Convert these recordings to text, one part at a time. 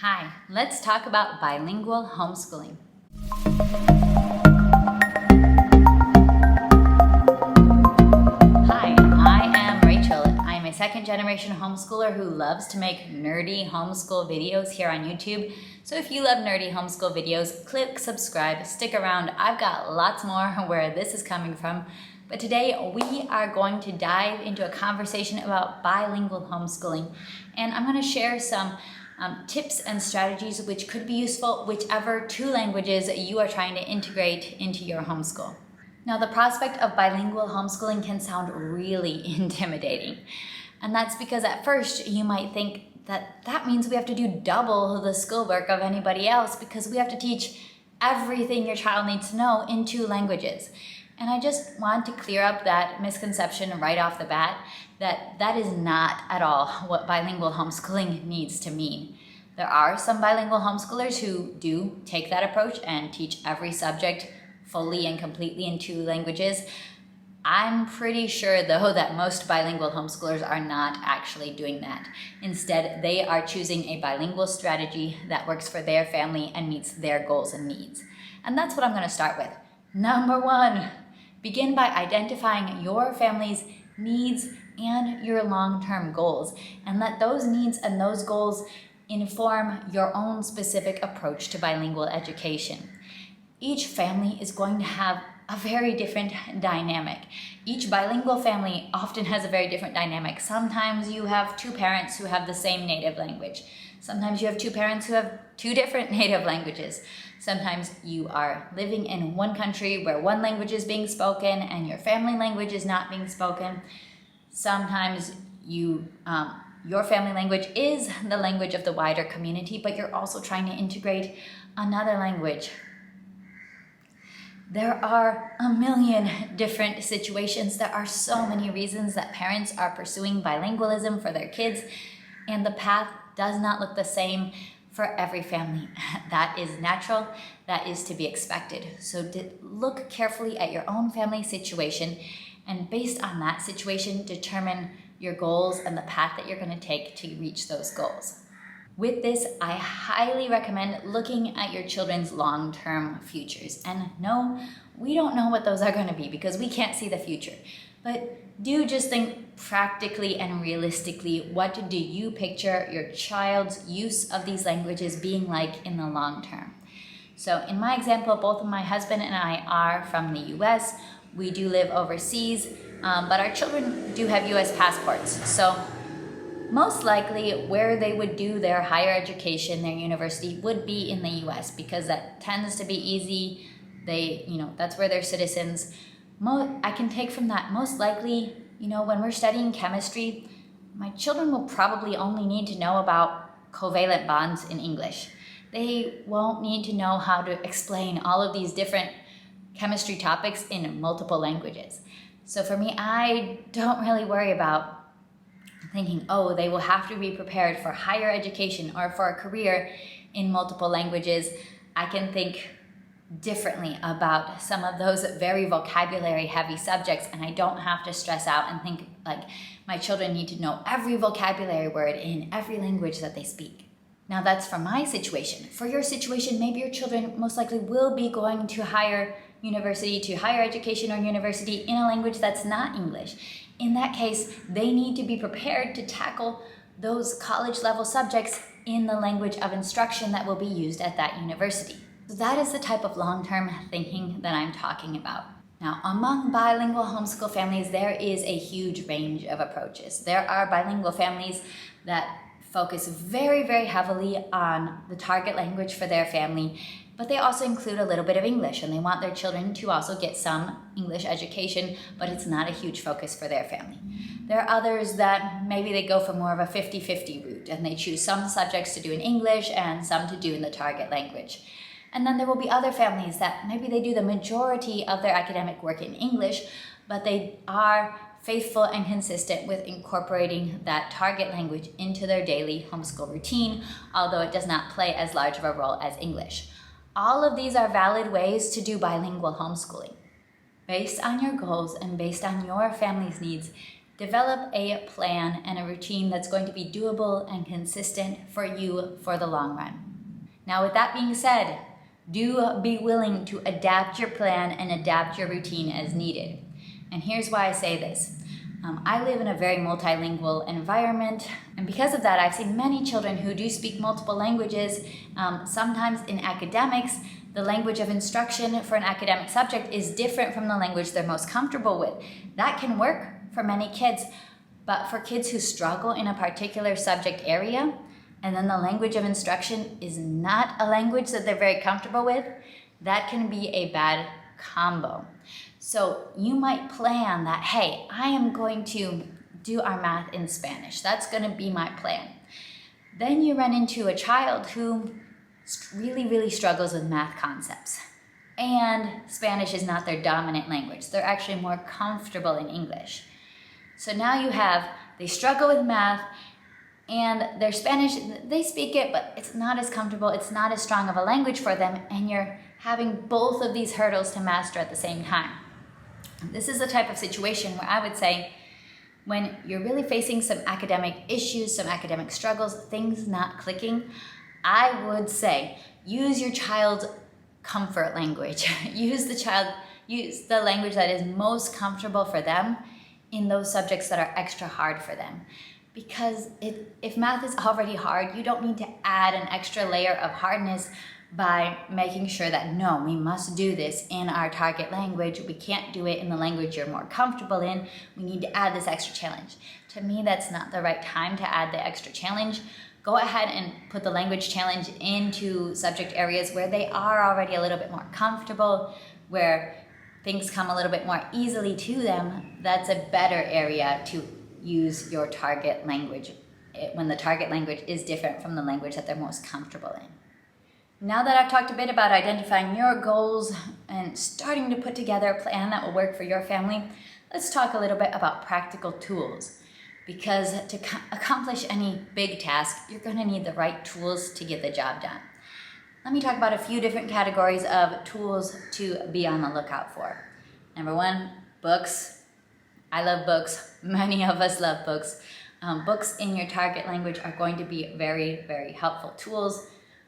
Hi, let's talk about bilingual homeschooling. Hi, I am Rachel. I am a second-generation homeschooler who loves to make nerdy homeschool videos here on YouTube. So if you love nerdy homeschool videos, click subscribe, stick around. I've got lots more where this is coming from. But today we are going to dive into a conversation about bilingual homeschooling. And I'm going to share some tips and strategies which could be useful whichever two languages you are trying to integrate into your homeschool. Now, the prospect of bilingual homeschooling can sound really intimidating. And that's because at first you might think that means we have to do double the schoolwork of anybody else because we have to teach everything your child needs to know in two languages. And I just want to clear up that misconception right off the bat that is not at all what bilingual homeschooling needs to mean. There are some bilingual homeschoolers who do take that approach and teach every subject fully and completely in two languages. I'm pretty sure, though, that most bilingual homeschoolers are not actually doing that. Instead, they are choosing a bilingual strategy that works for their family and meets their goals and needs. And that's what I'm going to start with. Number one, begin by identifying your family's needs and your long-term goals, and let those needs and those goals inform your own specific approach to bilingual education. Each family is going to have a very different dynamic. Each bilingual family often has a very different dynamic. Sometimes you have two parents who have the same native language. Sometimes you have two parents who have two different native languages. Sometimes you are living in one country where one language is being spoken and your family language is not being spoken. Sometimes your family language is the language of the wider community, but you're also trying to integrate another language. There are a million different situations. There are so many reasons that parents are pursuing bilingualism for their kids, and the path does not look the same for every family. That is natural. That is to be expected. So look carefully at your own family situation, and based on that situation, determine your goals and the path that you're going to take to reach those goals. With this, I highly recommend looking at your children's long-term futures. And no, we don't know what those are going to be because we can't see the future. But do just think practically and realistically, what do you picture your child's use of these languages being like in the long term? So in my example, both my husband and I are from the US. We do live overseas, but our children do have US passports. So most likely where they would do their higher education, their university, would be in the US because that tends to be easy. That's where they're citizens. I can take from that, most likely, when we're studying chemistry, my children will probably only need to know about covalent bonds in English. They won't need to know how to explain all of these different chemistry topics in multiple languages. So for me, I don't really worry about thinking, they will have to be prepared for higher education or for a career in multiple languages. I can think differently about some of those very vocabulary heavy subjects, and I don't have to stress out and think like my children need to know every vocabulary word in every language that they speak. Now that's for my situation. For your situation, maybe your children most likely will be going to higher education or university in a language that's not English. In that case, they need to be prepared to tackle those college level subjects in the language of instruction that will be used at that university. So that is the type of long-term thinking that I'm talking about. Now, among bilingual homeschool families, there is a huge range of approaches. There are bilingual families that focus very, very heavily on the target language for their family, but they also include a little bit of English, and they want their children to also get some English education, but it's not a huge focus for their family. There are others that maybe they go for more of a 50-50 route, and they choose some subjects to do in English and some to do in the target language. And then there will be other families that maybe they do the majority of their academic work in English, but they are faithful and consistent with incorporating that target language into their daily homeschool routine, although it does not play as large of a role as English. All of these are valid ways to do bilingual homeschooling. Based on your goals and based on your family's needs, develop a plan and a routine that's going to be doable and consistent for you for the long run. Now, with that being said, do be willing to adapt your plan and adapt your routine as needed. And here's why I say this. I live in a very multilingual environment, and because of that, I've seen many children who do speak multiple languages. Sometimes in academics, the language of instruction for an academic subject is different from the language they're most comfortable with. That can work for many kids, but for kids who struggle in a particular subject area, and then the language of instruction is not a language that they're very comfortable with, that can be a bad combo. So you might plan that, hey, I am going to do our math in Spanish. That's going to be my plan. Then you run into a child who really struggles with math concepts, and Spanish is not their dominant language. They're actually more comfortable in English. So now they struggle with math, and their Spanish, they speak it, but it's not as comfortable, it's not as strong of a language for them, and you're having both of these hurdles to master at the same time. This is the type of situation where I would say, when you're really facing some academic issues, some academic struggles, things not clicking, I would say use your child's comfort language. Use the language that is most comfortable for them in those subjects that are extra hard for them. Because if math is already hard, you don't need to add an extra layer of hardness by making sure that, no, we must do this in our target language. We can't do it in the language you're more comfortable in. We need to add this extra challenge. To me, that's not the right time to add the extra challenge. Go ahead and put the language challenge into subject areas where they are already a little bit more comfortable, where things come a little bit more easily to them. That's a better area to use your target language when the target language is different from the language that they're most comfortable in. Now that I've talked a bit about identifying your goals and starting to put together a plan that will work for your family, let's talk a little bit about practical tools. Because to accomplish any big task, you're going to need the right tools to get the job done. Let me talk about a few different categories of tools to be on the lookout for. Number one, books. I love books. Many of us love books. Books in your target language are going to be very helpful tools.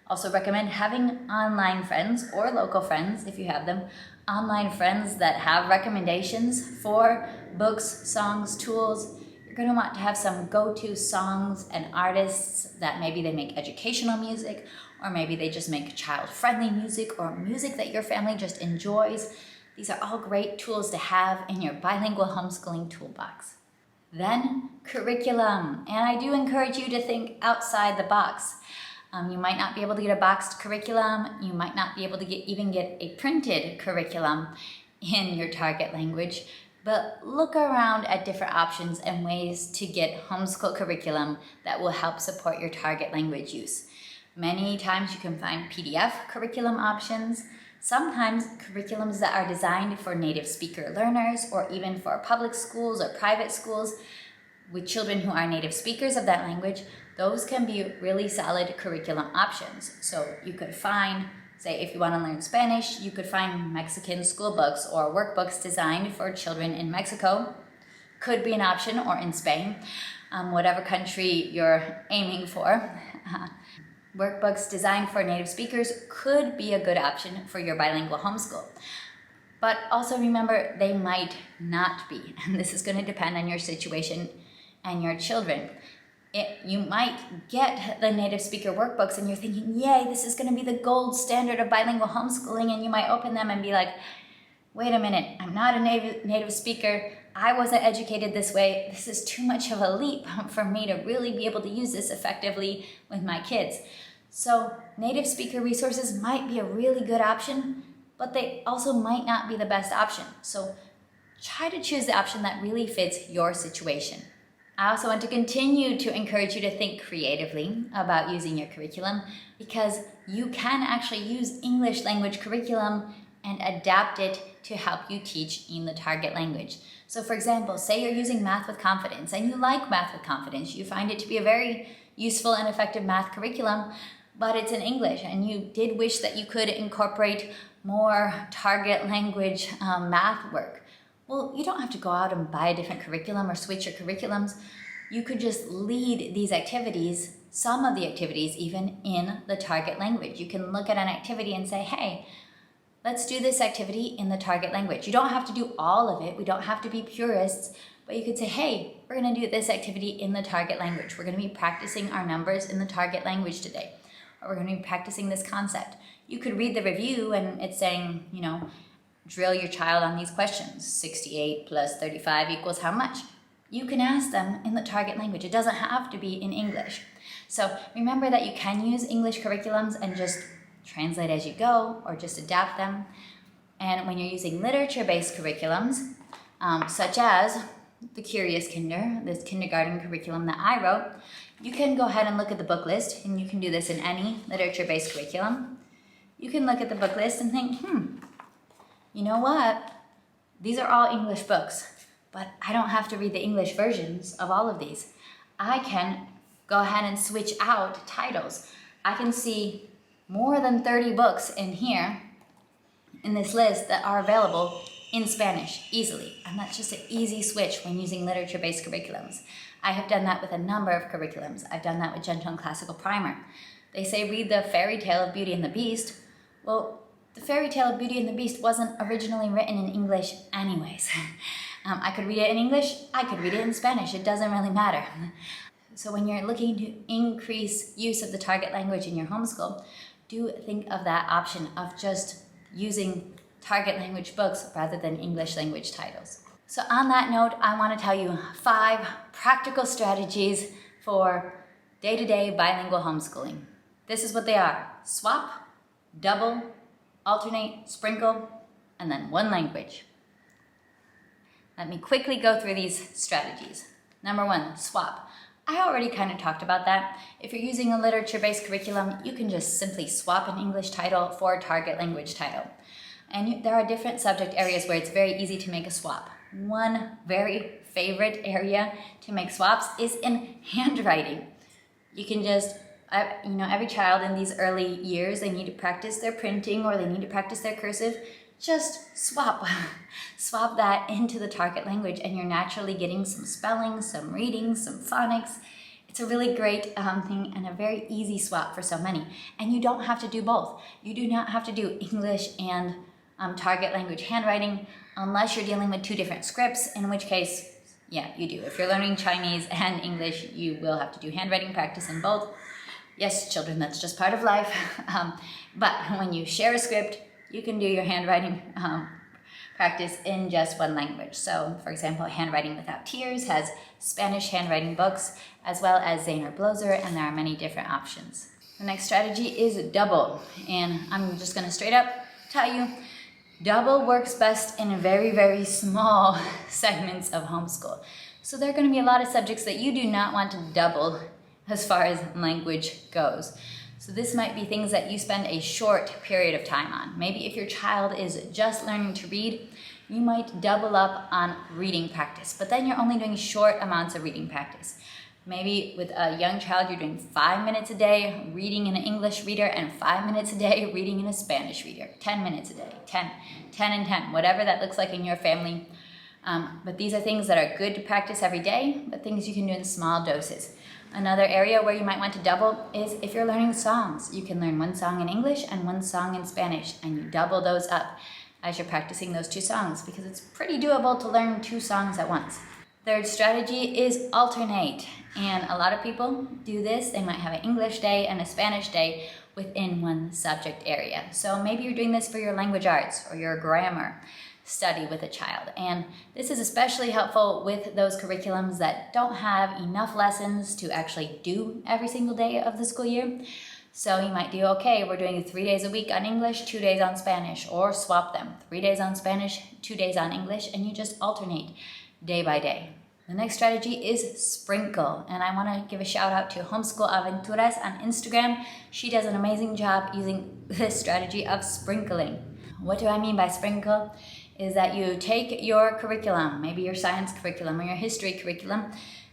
Also recommend having online friends or local friends, if you have them, online friends that have recommendations for books, songs, tools. You're going to want to have some go-to songs and artists that maybe they make educational music, or maybe they just make child-friendly music, or music that your family just enjoys. These are all great tools to have in your bilingual homeschooling toolbox. Then, curriculum. And I do encourage you to think outside the box. You might not be able to get a boxed curriculum. You might not be able to even get a printed curriculum in your target language. But look around at different options and ways to get homeschool curriculum that will help support your target language use. Many times you can find PDF curriculum options. Sometimes curriculums that are designed for native speaker learners, or even for public schools or private schools with children who are native speakers of that language, those can be really solid curriculum options. So you could find, say, if you want to learn Spanish, you could find Mexican school books or workbooks designed for children in Mexico. Could be an option, or in Spain, whatever country you're aiming for. Workbooks designed for native speakers could be a good option for your bilingual homeschool. But also remember, they might not be. And this is going to depend on your situation and your children. You might get the native speaker workbooks and you're thinking, yay, this is going to be the gold standard of bilingual homeschooling. And you might open them and be like, wait a minute, I'm not a native speaker. I wasn't educated this way. This is too much of a leap for me to really be able to use this effectively with my kids. So native speaker resources might be a really good option, but they also might not be the best option. So try to choose the option that really fits your situation. I also want to continue to encourage you to think creatively about using your curriculum, because you can actually use English language curriculum and adapt it to help you teach in the target language. So for example, say you're using Math with Confidence and you like Math with Confidence. You find it to be a very useful and effective math curriculum, but it's in English, and you did wish that you could incorporate more target language math work. Well, you don't have to go out and buy a different curriculum or switch your curriculums. You could just lead these activities, some of the activities even, in the target language. You can look at an activity and say, hey, let's do this activity in the target language. You don't have to do all of it. We don't have to be purists, but you could say, hey, we're going to do this activity in the target language. We're going to be practicing our numbers in the target language today, or we're going to be practicing this concept. You could read the review and it's saying, drill your child on these questions. 68 plus 35 equals how much? You can ask them in the target language. It doesn't have to be in English. So remember that you can use English curriculums and just translate as you go or just adapt them. And when you're using literature-based curriculums, such as the Curious Kinder, this kindergarten curriculum that I wrote, you can go ahead and look at the book list, and you can do this in any literature-based curriculum. You can look at the book list and think, you know what? These are all English books, but I don't have to read the English versions of all of these. I can go ahead and switch out titles. I can see more than 30 books in here, in this list, that are available in Spanish easily. And that's just an easy switch when using literature-based curriculums. I have done that with a number of curriculums. I've done that with Gentle and Classical Primer. They say read the fairy tale of Beauty and the Beast. Well, the fairy tale of Beauty and the Beast wasn't originally written in English anyways. I could read it in English, I could read it in Spanish, it doesn't really matter. So when you're looking to increase use of the target language in your homeschool, do think of that option of just using target language books rather than English language titles. So on that note, I want to tell you 5 practical strategies for day-to-day bilingual homeschooling. This is what they are: swap, double, alternate, sprinkle, and then one language. Let me quickly go through these strategies. Number 1, swap. I already kind of talked about that. If you're using a literature-based curriculum, you can just simply swap an English title for a target language title. And there are different subject areas where it's very easy to make a swap. One very favorite area to make swaps is in handwriting. You can just, every child in these early years, they need to practice their printing or they need to practice their cursive. Just swap that into the target language and you're naturally getting some spelling, some reading, some phonics. It's a really great thing and a very easy swap for so many. And you don't have to do both. You do not have to do English and target language handwriting unless you're dealing with 2 different scripts, in which case, yeah, you do. If you're learning Chinese and English, you will have to do handwriting practice in both. Yes, children, that's just part of life. But when you share a script, you can do your handwriting practice in just one language. So, for example, Handwriting Without Tears has Spanish handwriting books, as well as Zaner Bloser, and there are many different options. The next strategy is double, and I'm just going to straight up tell you, double works best in very, very small segments of homeschool. So there are going to be a lot of subjects that you do not want to double as far as language goes. So this might be things that you spend a short period of time on. Maybe if your child is just learning to read, you might double up on reading practice, but then you're only doing short amounts of reading practice. Maybe with a young child, you're doing 5 minutes a day reading in an English reader and 5 minutes a day reading in a Spanish reader. 10 minutes a day, 10 and 10, whatever that looks like in your family. But these are things that are good to practice every day, but things you can do in small doses. Another area where you might want to double is if you're learning songs. You can learn 1 song in English and 1 song in Spanish, and you double those up as you're practicing those 2 songs, because it's pretty doable to learn 2 songs at once. Third strategy is alternate, and a lot of people do this. They might have an English day and a Spanish day within one subject area. So maybe you're doing this for your language arts or your grammar study with a child. And this is especially helpful with those curriculums that don't have enough lessons to actually do every single day of the school year. So you might do, okay, we're doing 3 days a week on English, 2 days on Spanish, or swap them, 3 days on Spanish, 2 days on English, and you just alternate day by day. The next strategy is sprinkle, and I want to give a shout out to Homeschool Aventuras on Instagram. She does an amazing job using this strategy of sprinkling. What do I mean by sprinkle? Is that you take your curriculum, maybe your science curriculum or your history curriculum,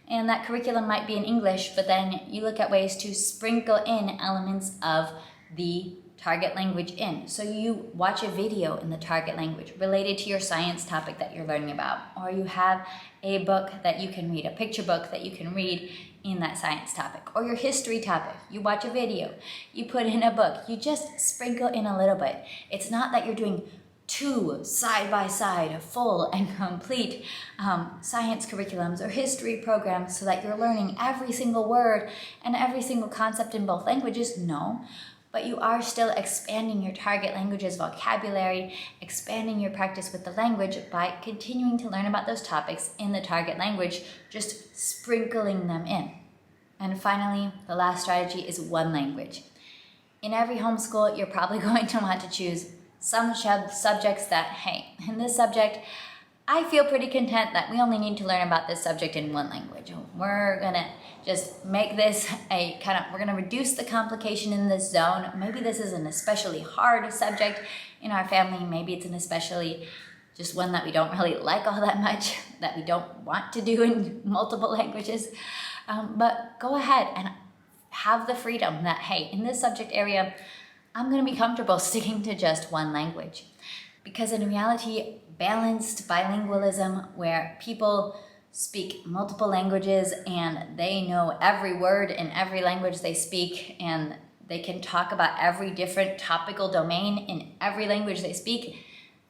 and that curriculum might be in English, but then you look at ways to sprinkle in elements of the target language in. So you watch a video in the target language related to your science topic that you're learning about, or you have a book that you can read, a picture book that you can read in that science topic, or your history topic. You watch a video, you put in a book, you just sprinkle in a little bit. It's not that you're doing 2 side-by-side full and complete science curriculums or history programs so that you're learning every single word and every single concept in both languages. No, but you are still expanding your target language's vocabulary, expanding your practice with the language by continuing to learn about those topics in the target language, just sprinkling them in. And finally, the last strategy is one language. In every homeschool, you're probably going to want to choose some subjects that, hey, in this subject, I feel pretty content that we only need to learn about this subject in one language. We're gonna just make this we're gonna reduce the complication in this zone. Maybe this is an especially hard subject in our family. Maybe it's an especially just one that we don't really like all that much, that we don't want to do in multiple languages. But go ahead and have the freedom that, hey, in this subject area, I'm going to be comfortable sticking to just one language. Because in reality, balanced bilingualism, where people speak multiple languages and they know every word in every language they speak, and they can talk about every different topical domain in every language they speak,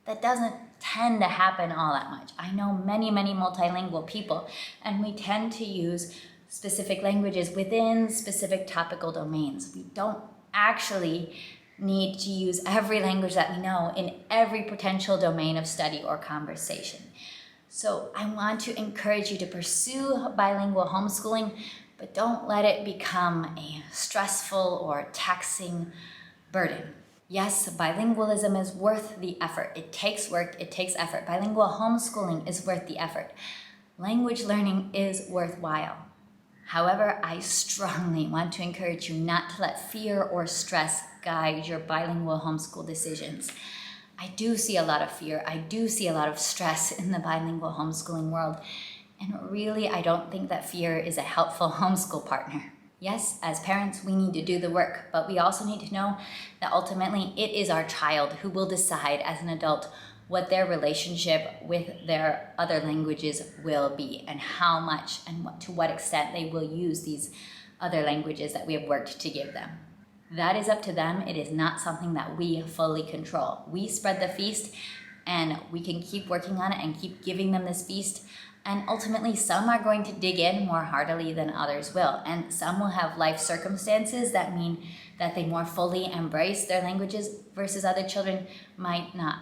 that doesn't tend to happen all that much. I know many, many multilingual people, and we tend to use specific languages within specific topical domains. We don't actually need to use every language that we know in every potential domain of study or conversation. So I want to encourage you to pursue bilingual homeschooling, but don't let it become a stressful or taxing burden. Yes, bilingualism is worth the effort. It takes work, it takes effort. Bilingual homeschooling is worth the effort. Language learning is worthwhile. However, I strongly want to encourage you not to let fear or stress guide your bilingual homeschool decisions. I do see a lot of fear. I do see a lot of stress in the bilingual homeschooling world. And really, I don't think that fear is a helpful homeschool partner. Yes, as parents, we need to do the work, but we also need to know that ultimately it is our child who will decide as an adult what their relationship with their other languages will be, and how much and to what extent they will use these other languages that we have worked to give them. That is up to them. It is not something that we fully control. We spread the feast, and we can keep working on it and keep giving them this feast. And ultimately, some are going to dig in more heartily than others will. And some will have life circumstances that mean that they more fully embrace their languages versus other children might not.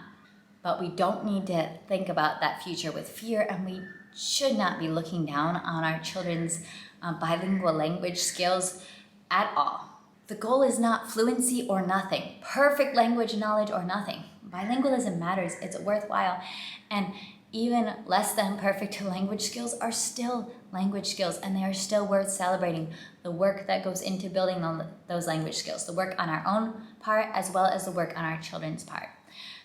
But we don't need to think about that future with fear, and we should not be looking down on our children's bilingual language skills at all. The goal is not fluency or nothing, perfect language knowledge or nothing. Bilingualism matters, it's worthwhile, and even less than perfect language skills are still language skills, and they are still worth celebrating. The work that goes into building those language skills, the work on our own part as well as the work on our children's part.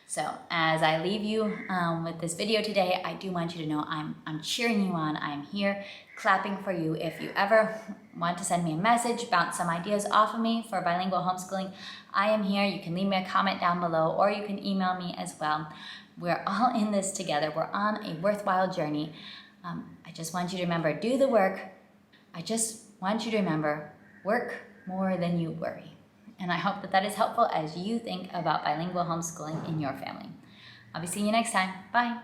So as I leave you with this video today, I do want you to know I'm cheering you on. I'm here clapping for you. If you ever want to send me a message, bounce some ideas off of me for bilingual homeschooling, I am here. You can leave me a comment down below, or you can email me as well. We're all in this together. We're on a worthwhile journey. I just want you to remember, do the work. I just want you to remember, work more than you worry. And I hope that that is helpful as you think about bilingual homeschooling in your family. I'll be seeing you next time. Bye.